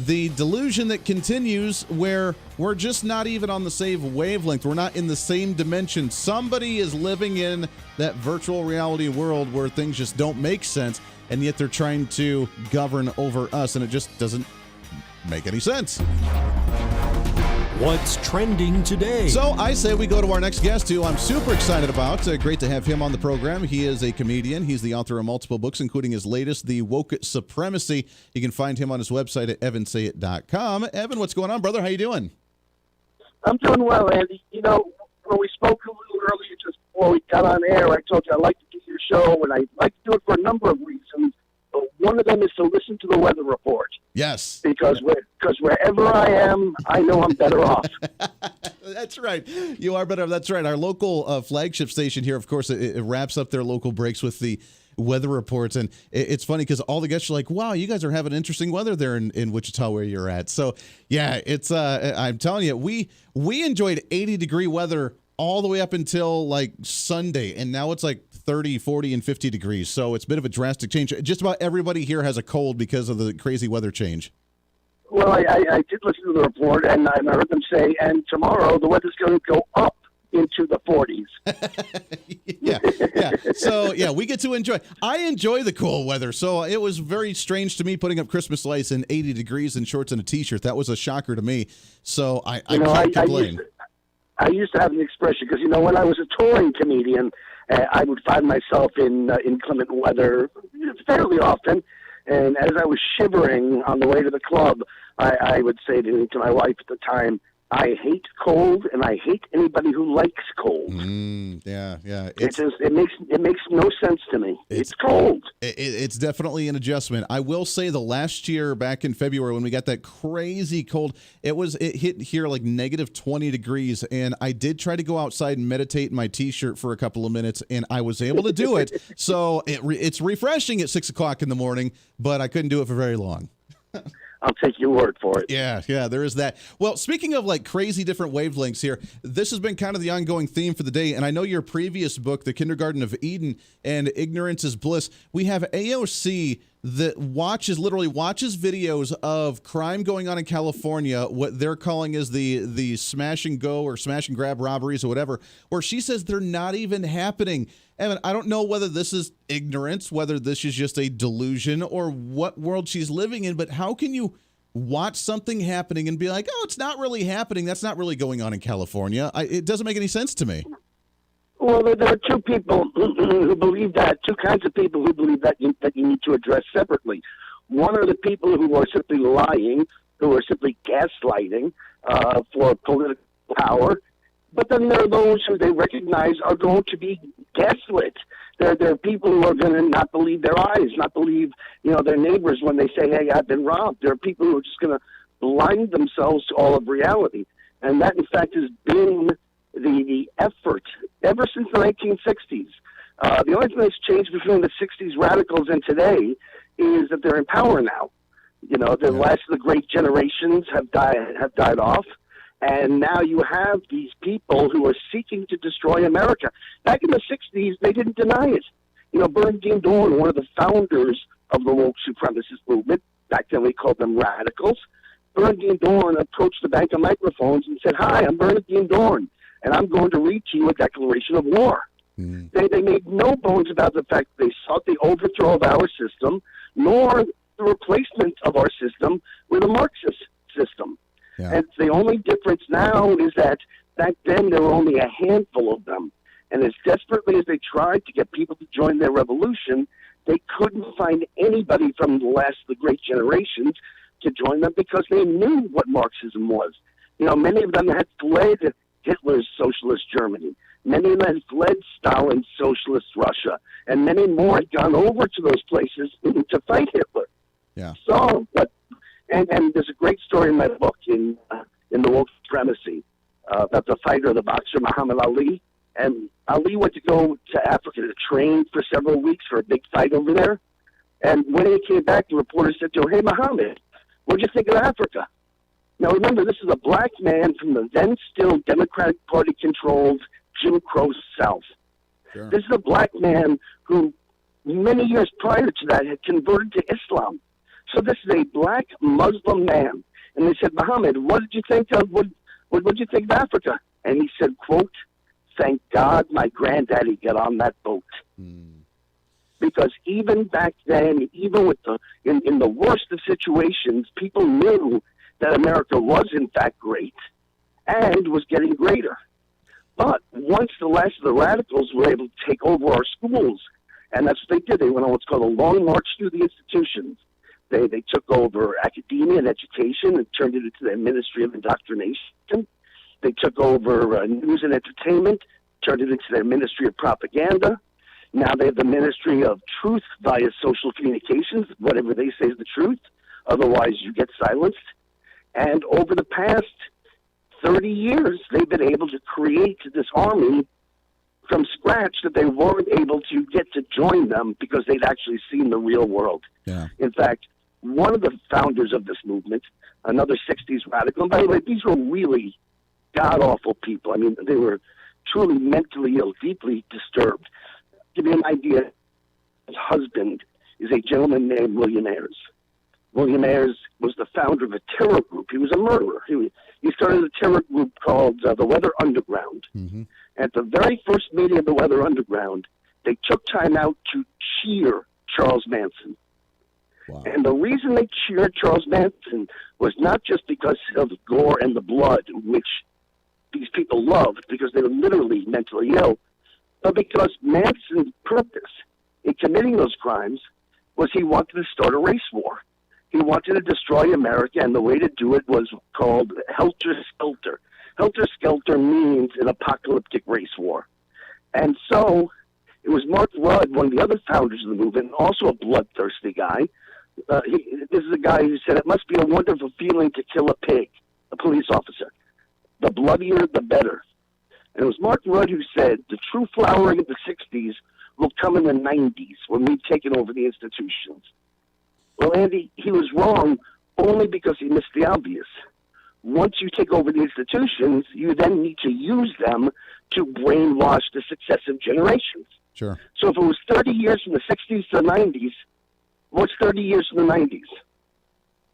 The delusion that continues where we're just not even on the same wavelength. We're not in the same dimension. Somebody is living in that virtual reality world where things just don't make sense, and yet they're trying to govern over us, and it just doesn't make any sense. What's trending today? So I say we go to our next guest, who I'm super excited about. Great to have him on the program. He is a comedian. He's the author of multiple books, including his latest, The Woke Supremacy. You can find him on his website at evansayet.com. Evan, what's going on, brother? How you doing? I'm doing well, Andy. When we spoke a little earlier, just before we got on air, I told you I like to do your show, and I like to do it for a number of reasons. But one of them is to listen to the weather report. Yes. Because wherever I am, I know I'm better off. That's right. You are better. That's right. Our local flagship station here, of course, it wraps up their local breaks with the weather reports. And it's funny because all the guests are like, wow, you guys are having interesting weather there in Wichita where you're at. So, yeah, it's I'm telling you, we enjoyed 80-degree weather all the way up until like Sunday. And now it's like 30, 40, and 50 degrees. So it's a bit of a drastic change. Just about everybody here has a cold because of the crazy weather change. Well, I did listen to the report, and I heard them say, and tomorrow the weather's going to go up into the 40s. Yeah. So, yeah, we get to enjoy. I enjoy the cool weather, so it was very strange to me putting up Christmas lights in 80 degrees in shorts and a T-shirt. That was a shocker to me, so I can't complain. I used to have an expression, because, when I was a touring comedian, I would find myself in inclement weather fairly often. And as I was shivering on the way to the club, I would say to my wife at the time, I hate cold, and I hate anybody who likes cold. Yeah. It makes no sense to me. It's cold. It's definitely an adjustment. I will say the last year back in February when we got that crazy cold, it hit here like negative 20 degrees, and I did try to go outside and meditate in my T-shirt for a couple of minutes, and I was able to do it. So it's refreshing at 6 o'clock in the morning, but I couldn't do it for very long. I'll take your word for it. Yeah, there is that. Well, speaking of like crazy different wavelengths here, this has been kind of the ongoing theme for the day. And I know your previous book, The Kindergarten of Eden and Ignorance is Bliss, we have AOC that literally watches videos of crime going on in California, what they're calling is the smash and go or smash and grab robberies or whatever, where she says they're not even happening. Evan, I don't know whether this is ignorance, whether this is just a delusion or what world she's living in, but how can you watch something happening and be like, oh, it's not really happening. That's not really going on in California. It doesn't make any sense to me. Well, there are two people who believe that, two kinds of people who believe that you need to address separately. One are the people who are simply lying, who are simply gaslighting for political power. But then there are those who they recognize are going to be gaslit. There are people who are going to not believe their eyes, not believe their neighbors when they say, hey, I've been robbed. There are people who are just going to blind themselves to all of reality. And that, in fact, has been the effort ever since the 1960s. The only thing that's changed between the 60s radicals and today is that they're in power now. The last of the great generations have died off. And now you have these people who are seeking to destroy America. Back in the 60s, they didn't deny it. Bernardine Dohrn, one of the founders of the woke supremacist movement, back then we called them radicals, Bernardine Dorn approached the bank of microphones and said, "Hi, I'm Bernardine Dorn, and I'm going to read to you a declaration of war." They made no bones about the fact that they sought the overthrow of our system, nor the replacement of our system with a Marxist system. Yeah. And the only difference now is that back then there were only a handful of them. And as desperately as they tried to get people to join their revolution, they couldn't find anybody from the great generations to join them because they knew what Marxism was. You know, many of them had fled Hitler's socialist Germany. Many of them had fled Stalin's socialist Russia. And many more had gone over to those places to fight Hitler. Yeah. So, and there's a great story in my book in the Woke Supremacy about the fighter, the boxer Muhammad Ali. And Ali went to go to Africa to train for several weeks for a big fight over there. And when he came back, the reporter said to him, "Hey, Muhammad, what'd you think of Africa?" Now, remember, this is a black man from the then still Democratic Party-controlled Jim Crow South. Sure. This is a black man who, many years prior to that, had converted to Islam. So this is a black Muslim man. And they said, "Muhammad, what did you think of what did you think of Africa?" And he said, quote, "Thank God my granddaddy got on that boat." Because even back then, even with in the worst of situations, people knew that America was in fact great and was getting greater. But once the last of the radicals were able to take over our schools, and that's what they did, they went on what's called a long march through the institutions. They took over academia and education and turned it into their Ministry of Indoctrination. They took over news and entertainment, turned it into their Ministry of Propaganda. Now they have the Ministry of Truth via social communications. Whatever they say is the truth. Otherwise, you get silenced. And over the past 30 years, they've been able to create this army from scratch that they weren't able to get to join them because they'd actually seen the real world. Yeah. In fact, one of the founders of this movement, another 60s radical, and by the way, these were really god-awful people. I mean, they were truly mentally ill, deeply disturbed. To give you an idea, his husband is a gentleman named William Ayers. William Ayers was the founder of a terror group. He was a murderer. He started a terror group called the Weather Underground. Mm-hmm. At the very first meeting of the Weather Underground, they took time out to cheer Charles Manson. Wow. And the reason they cheered Charles Manson was not just because of the gore and the blood, which these people loved because they were literally mentally ill, but because Manson's purpose in committing those crimes was he wanted to start a race war. He wanted to destroy America, and the way to do it was called helter-skelter. Helter-skelter means an apocalyptic race war. And so it was Mark Rudd, one of the other founders of the movement, also a bloodthirsty guy. This is a guy who said, "It must be a wonderful feeling to kill a pig, a police officer. The bloodier, the better." And it was Mark Rudd who said, "The true flowering of the 60s will come in the 90s when we've taken over the institutions." Well, Andy, he was wrong only because he missed the obvious. Once you take over the institutions, you then need to use them to brainwash the successive generations. Sure. So if it was 30 years from the 60s to the 90s, what's 30 years from the 90s?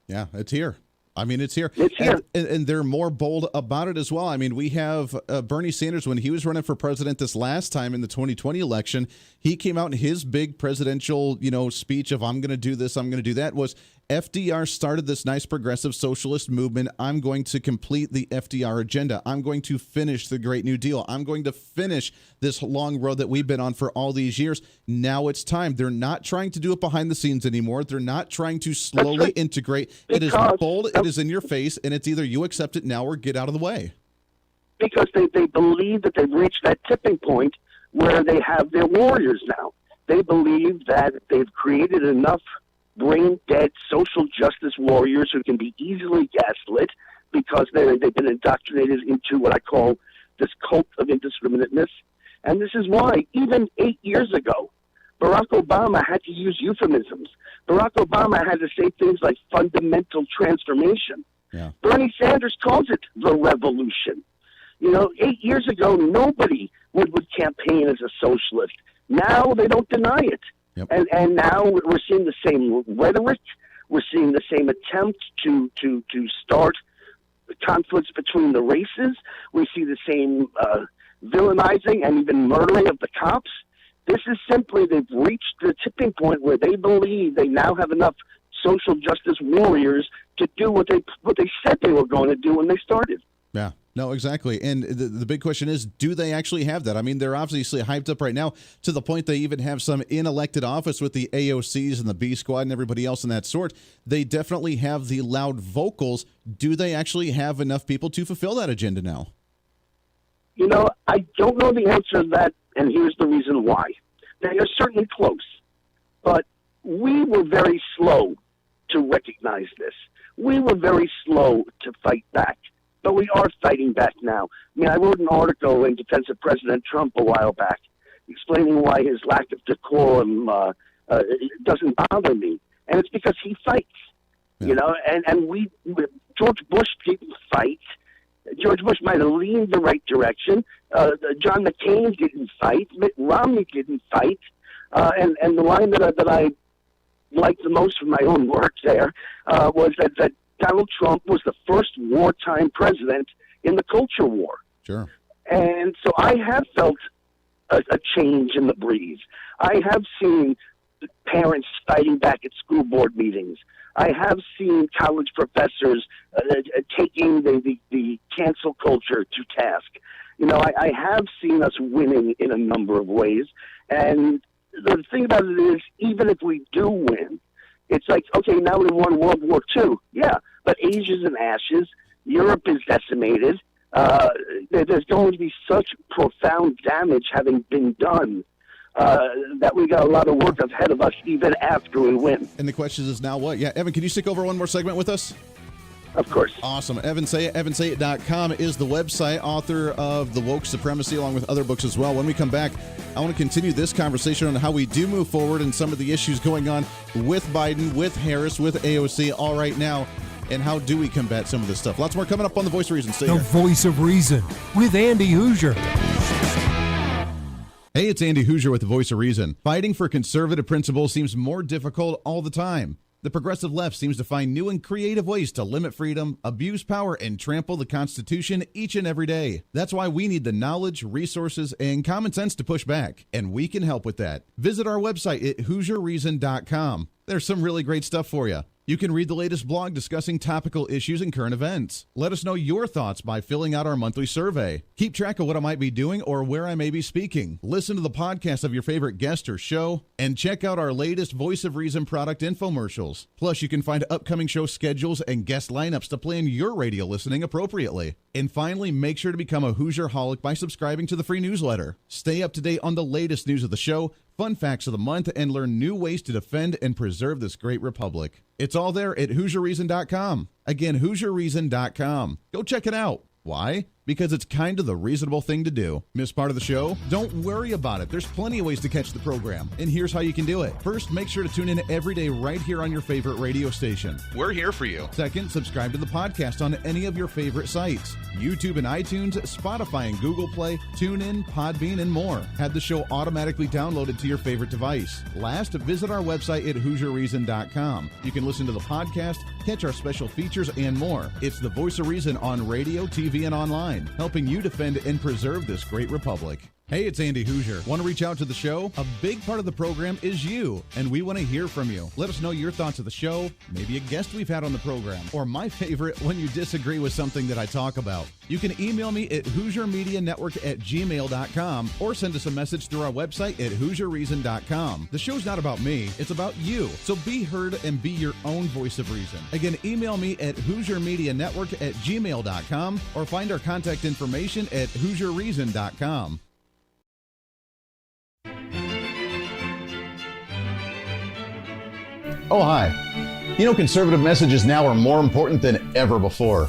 Yeah, it's here. I mean, it's here. It's here. And they're more bold about it as well. I mean, we have Bernie Sanders, when he was running for president this last time in the 2020 election, he came out in his big presidential, speech of "I'm going to do this, I'm going to do that," was FDR started this nice progressive socialist movement. I'm going to complete the FDR agenda. I'm going to finish the Great New Deal. I'm going to finish this long road that we've been on for all these years. Now it's time. They're not trying to do it behind the scenes anymore. They're not trying to slowly integrate. It is bold. It is in your face, and it's either you accept it now or get out of the way. Because they believe that they've reached that tipping point where they have their warriors now. They believe that they've created enough brain-dead social justice warriors who can be easily gaslit because they've been indoctrinated into what I call this cult of indiscriminateness. And this is why, even 8 years ago, Barack Obama had to use euphemisms. Barack Obama had to say things like fundamental transformation. Yeah. Bernie Sanders calls it the revolution. 8 years ago, nobody would campaign as a socialist. Now they don't deny it. Yep. And now we're seeing the same rhetoric. We're seeing the same attempt to start conflicts between the races. We see the same villainizing and even murdering of the cops. This is simply, they've reached the tipping point where they believe they now have enough social justice warriors to do what they said they were going to do when they started. Yeah, no, exactly. And the big question is, do they actually have that? I mean, they're obviously hyped up right now to the point they even have some in elected office with the AOCs and the B Squad and everybody else in that sort. They definitely have the loud vocals. Do they actually have enough people to fulfill that agenda now? You know, I don't know the answer to that, and here's the reason why. They are certainly close, but we were very slow to recognize this. We were very slow to fight back, but we are fighting back now. I mean, I wrote an article in defense of President Trump a while back explaining why his lack of decorum doesn't bother me, and it's because he fights. Yeah. You know, and George Bush didn't fight. George Bush might have leaned the right direction. John McCain didn't fight. Mitt Romney didn't fight. And the line that I liked the most from my own work there was that Donald Trump was the first wartime president in the culture war. Sure. And so I have felt a change in the breeze. I have seen parents fighting back at school board meetings. I have seen college professors taking the cancel culture to task. You know, I have seen us winning in a number of ways. And the thing about it is, even if we do win, it's like, okay, now we won World War II. Yeah, but Asia's in ashes. Europe is decimated. There's going to be such profound damage having been done that we got a lot of work ahead of us even after we win. And the question is now what? Yeah, Evan, can you stick over one more segment with us? Of course. Awesome. Evan Sayet, evansayet.com is the website, author of The Woke Supremacy, along with other books as well. When we come back, I want to continue this conversation on how we do move forward and some of the issues going on with Biden, with Harris, with AOC, all right now, and how do we combat some of this stuff. Lots more coming up on The Voice of Reason. Stay here. The Voice of Reason with Andy Hooser. Hey, it's Andy Hooser with The Voice of Reason. Fighting for conservative principles seems more difficult all the time. The progressive left seems to find new and creative ways to limit freedom, abuse power, and trample the Constitution each and every day. That's why we need the knowledge, resources, and common sense to push back, and we can help with that. Visit our website at HooserReason.com. There's some really great stuff for you. You can read the latest blog discussing topical issues and current events. Let us know your thoughts by filling out our monthly survey. Keep track of what I might be doing or where I may be speaking. Listen to the podcast of your favorite guest or show, and check out our latest Voice of Reason product infomercials. Plus, you can find upcoming show schedules and guest lineups to plan your radio listening appropriately. And finally, make sure to become a Hoosier-holic by subscribing to the free newsletter. Stay up to date on the latest news of the show, fun facts of the month, and learn new ways to defend and preserve this great republic. It's all there at HooserReason.com. Again, HooserReason.com. Go check it out. Why? Because it's kind of the reasonable thing to do. Miss part of the show? Don't worry about it. There's plenty of ways to catch the program, and here's how you can do it. First, make sure to tune in every day right here on your favorite radio station. We're here for you. Second, subscribe to the podcast on any of your favorite sites. YouTube and iTunes, Spotify and Google Play, TuneIn, Podbean, and more. Have the show automatically downloaded to your favorite device. Last, visit our website at HooserReason.com. You can listen to the podcast, catch our special features, and more. It's the Voice of Reason on radio, TV, and online, helping you defend and preserve this great republic. Hey, it's Andy Hooser. Want to reach out to the show? A big part of the program is you, and we want to hear from you. Let us know your thoughts of the show, maybe a guest we've had on the program, or my favorite, when you disagree with something that I talk about. You can email me at HooserMediaNetwork@gmail.com or send us a message through our website at HooserReason.com. The show's not about me, it's about you. So be heard and be your own voice of reason. Again, email me at HooserMediaNetwork@gmail.com or find our contact information at HooserReason.com. Oh, hi. You know, conservative messages now are more important than ever before.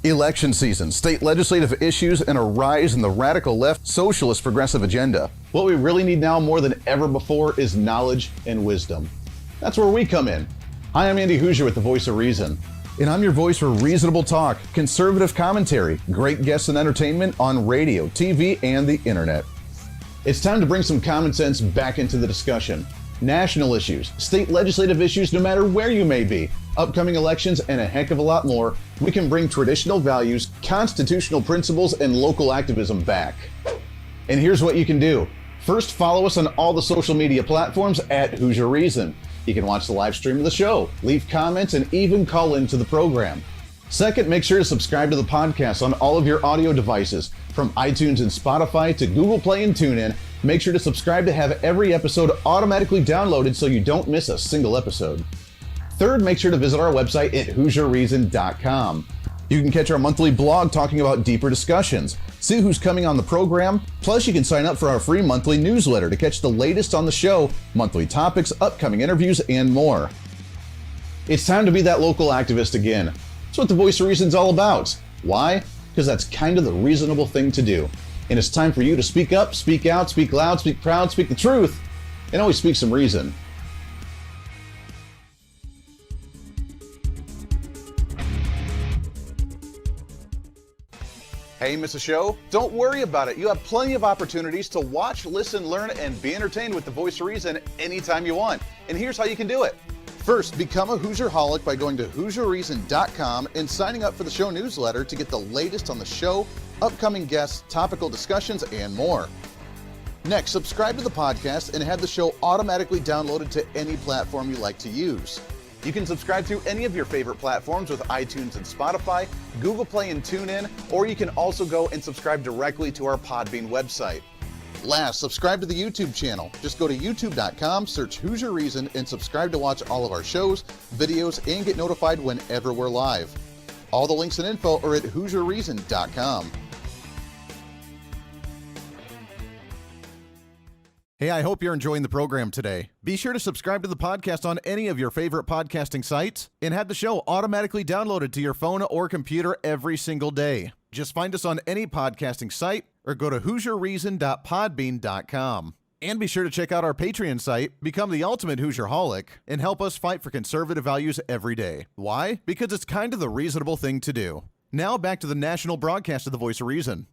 Election season, state legislative issues, and a rise in the radical left socialist progressive agenda. What we really need now more than ever before is knowledge and wisdom. That's where we come in. Hi, I'm Andy Hooser with The Voice of Reason. And I'm your voice for reasonable talk, conservative commentary, great guests and entertainment on radio, TV, and the internet. It's time to bring some common sense back into the discussion. national issues, state legislative issues, no matter where you may be, upcoming elections, and a heck of a lot more, we can bring traditional values, constitutional principles, and local activism back. And here's what you can do. First, follow us on all the social media platforms at Hoosier Reason. You can watch the live stream of the show, leave comments, and even call into the program. Second, make sure to subscribe to the podcast on all of your audio devices, from iTunes and Spotify to Google Play and TuneIn. Make sure to subscribe to have every episode automatically downloaded so you don't miss a single episode. Third, make sure to visit our website at HoosierReason.com. You can catch our monthly blog talking about deeper discussions, see who's coming on the program, plus you can sign up for our free monthly newsletter to catch the latest on the show, monthly topics, upcoming interviews, and more. It's time to be that local activist again. That's what the Voice of Reason's all about. Why? Because that's kind of the reasonable thing to do. And it's time for you to speak up, speak out, speak loud, speak proud, speak the truth, and always speak some reason. Hey, miss a show? Don't worry about it. You have plenty of opportunities to watch, listen, learn, and be entertained with the Voice of Reason anytime you want. And here's how you can do it. First, become a Hoosierholic by going to HoosierReason.com and signing up for the show newsletter to get the latest on the show, upcoming guests, topical discussions, and more. Next, subscribe to the podcast and have the show automatically downloaded to any platform you like to use. You can subscribe through any of your favorite platforms with iTunes and Spotify, Google Play and TuneIn, or you can also go and subscribe directly to our Podbean website. Last, subscribe to the YouTube channel. Just go to youtube.com, search Hoosier Reason, and subscribe to watch all of our shows, videos, and get notified whenever we're live. All the links and info are at HoosierReason.com. Hey, I hope you're enjoying the program today. Be sure to subscribe to the podcast on any of your favorite podcasting sites and have the show automatically downloaded to your phone or computer every single day. Just find us on any podcasting site or go to HoosierReason.podbean.com. And be sure to check out our Patreon site, become the ultimate Hoosierholic, and help us fight for conservative values every day. Why? Because it's kind of the reasonable thing to do. Now back to the national broadcast of the Voice of Reason.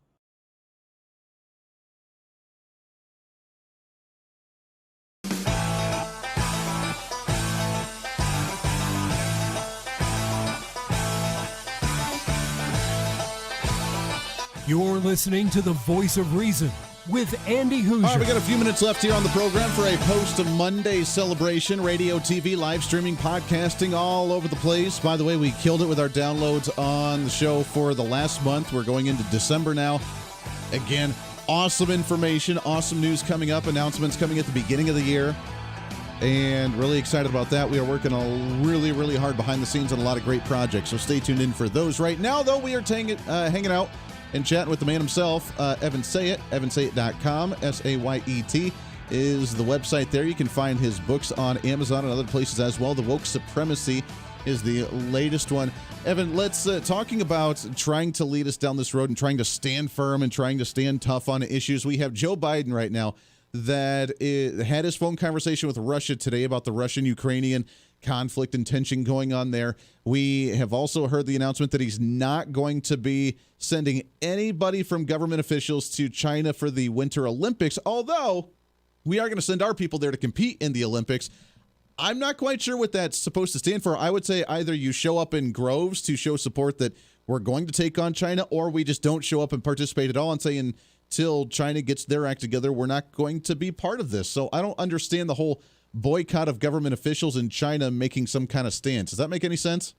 You're listening to the Voice of Reason with Andy Hooser. All right, we got a few minutes left here on the program for a post-Monday celebration. Radio, TV, live streaming, podcasting, all over the place. By the way, we killed it with our downloads on the show for the last month. We're going into December now. Again, awesome information, awesome news coming up, announcements coming at the beginning of the year. And really excited about that. We are working really, really hard behind the scenes on a lot of great projects. So stay tuned in for those. Right now, though, we are hanging out and chatting with the man himself, Evan Sayet, evansayet.com. SAYET is the website there. You can find his books on Amazon and other places as well. The Woke Supremacy is the latest one. Evan, let's talking about trying to lead us down this road and trying to stand firm and trying to stand tough on issues. We have Joe Biden right now that had his phone conversation with Russia today about the Russian-Ukrainian conflict and tension going on there. We have also heard the announcement that he's not going to be sending anybody from government officials to China for the Winter Olympics, although we are going to send our people there to compete in the Olympics. I'm not quite sure what that's supposed to stand for. I would say either you show up in groves to show support that we're going to take on China, or we just don't show up and participate at all and say until China gets their act together, we're not going to be part of this. So I don't understand the whole boycott of government officials in China making some kind of stance. Does that make any sense?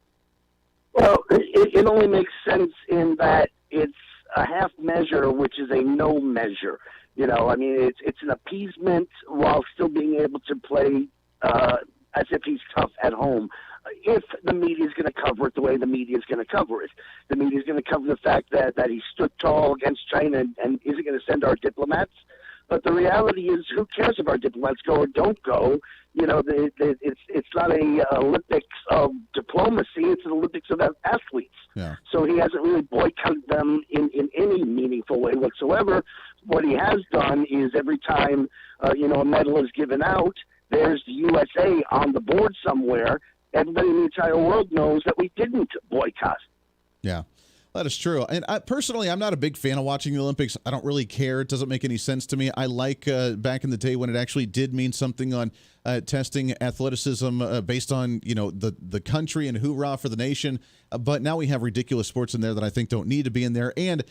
Well, it only makes sense in that it's a half measure, which is a no measure. You know, I mean, it's an appeasement while still being able to play as if he's tough at home. If the media is going to cover it the way the media is going to cover it, the media is going to cover the fact that he stood tall against China and isn't going to send our diplomats. But the reality is, who cares if our diplomats go or don't go? You know, it's not a Olympics of diplomacy; it's an Olympics of athletes. Yeah. So he hasn't really boycotted them in any meaningful way whatsoever. What he has done is every time a medal is given out, there's the USA on the board somewhere. Everybody in the entire world knows that we didn't boycott. Yeah. That is true. And personally, I'm not a big fan of watching the Olympics. I don't really care. It doesn't make any sense to me. I like back in the day when it actually did mean something on testing athleticism based on, the country and hoorah for the nation. But now we have ridiculous sports in there that I think don't need to be in there. And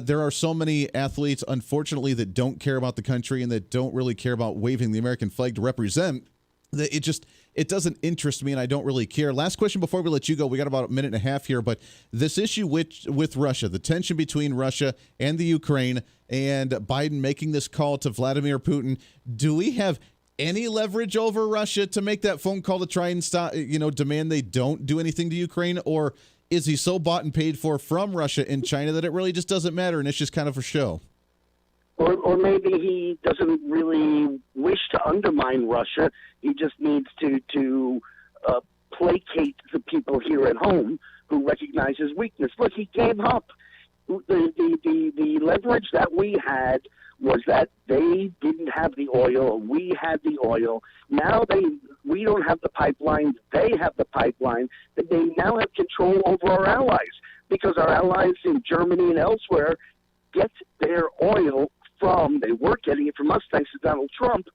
there are so many athletes, unfortunately, that don't care about the country and that don't really care about waving the American flag to represent. It doesn't interest me, and I don't really care. Last question before we let you go. We got about a minute and a half here, but this issue with Russia, the tension between Russia and the Ukraine, and Biden making this call to Vladimir Putin, do we have any leverage over Russia to make that phone call to try and stop, demand they don't do anything to Ukraine, or is he so bought and paid for from Russia and China that it really just doesn't matter and it's just kind of for show? Or maybe he doesn't really wish to undermine Russia. He just needs to placate the people here at home who recognize his weakness. Look, he gave up. The leverage that we had was that they didn't have the oil, we had the oil. Now we don't have the pipeline, they have the pipeline. They now have control over our allies because our allies in Germany and elsewhere get their oil they were getting it from us thanks to Donald Trump,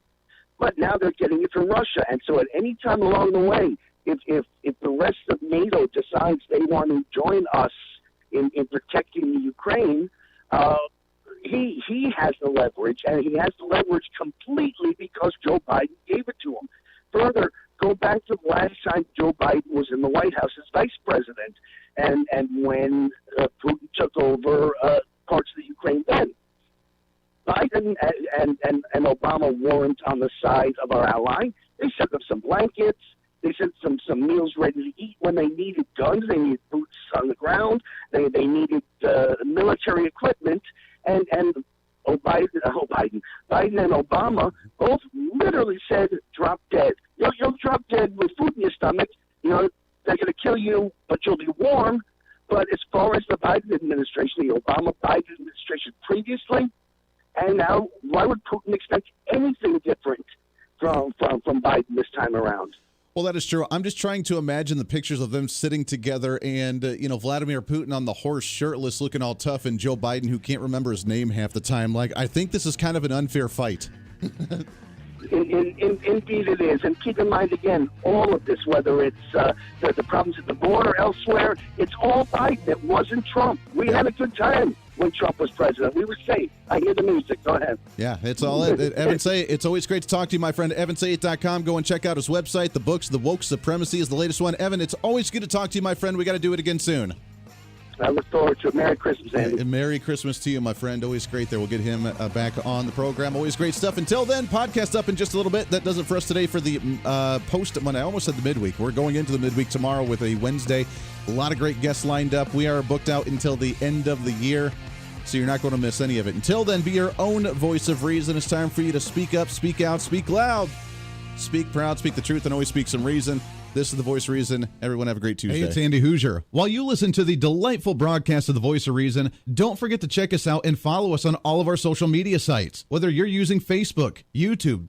but now they're getting it from Russia. And so at any time along the way, if the rest of NATO decides they want to join us in protecting the Ukraine, he has the leverage, and he has the leverage completely because Joe Biden gave it to him. Further, go back to the last time Joe Biden was in the White House as vice president, and when Putin took over parts of the Ukraine then. Biden and Obama weren't on the side of our ally. They sent them some blankets. They sent some meals ready to eat when they needed guns. They needed boots on the ground. They needed military equipment. And Biden and Obama both literally said, drop dead. You'll drop dead with food in your stomach. They're going to kill you, but you'll be warm. But as far as the Biden administration, the Obama-Biden administration previously, and now, why would Putin expect anything different from Biden this time around? Well, that is true. I'm just trying to imagine the pictures of them sitting together and, Vladimir Putin on the horse, shirtless, looking all tough, and Joe Biden, who can't remember his name half the time. Like, I think this is kind of an unfair fight. Indeed it is. And keep in mind, again, all of this, whether it's the problems at the border or elsewhere, it's all Biden. It wasn't Trump. We had a good time when Trump was president. We were safe. I hear the music. Go ahead. Yeah, it's all it. Evan SAYET, it's always great to talk to you, my friend. EvanSayet.com. Go and check out his website. The books, The Woke Supremacy is the latest one. Evan, it's always good to talk to you, my friend. We got to do it again soon. I look forward to it. Merry Christmas, Andy. Merry Christmas to you, my friend. Always great there. We'll get him back on the program. Always great stuff. Until then, podcast up in just a little bit. That does it for us today for the post-Monday. I almost said the midweek. We're going into the midweek tomorrow with a Wednesday. A lot of great guests lined up. We are booked out until the end of the year, so you're not going to miss any of it. Until then, be your own voice of reason. It's time for you to speak up, speak out, speak loud, speak proud, speak the truth, and always speak some reason. This is The Voice of Reason. Everyone have a great Tuesday. Hey, it's Andy Hooser. While you listen to the delightful broadcast of The Voice of Reason, don't forget to check us out and follow us on all of our social media sites. Whether you're using Facebook, YouTube,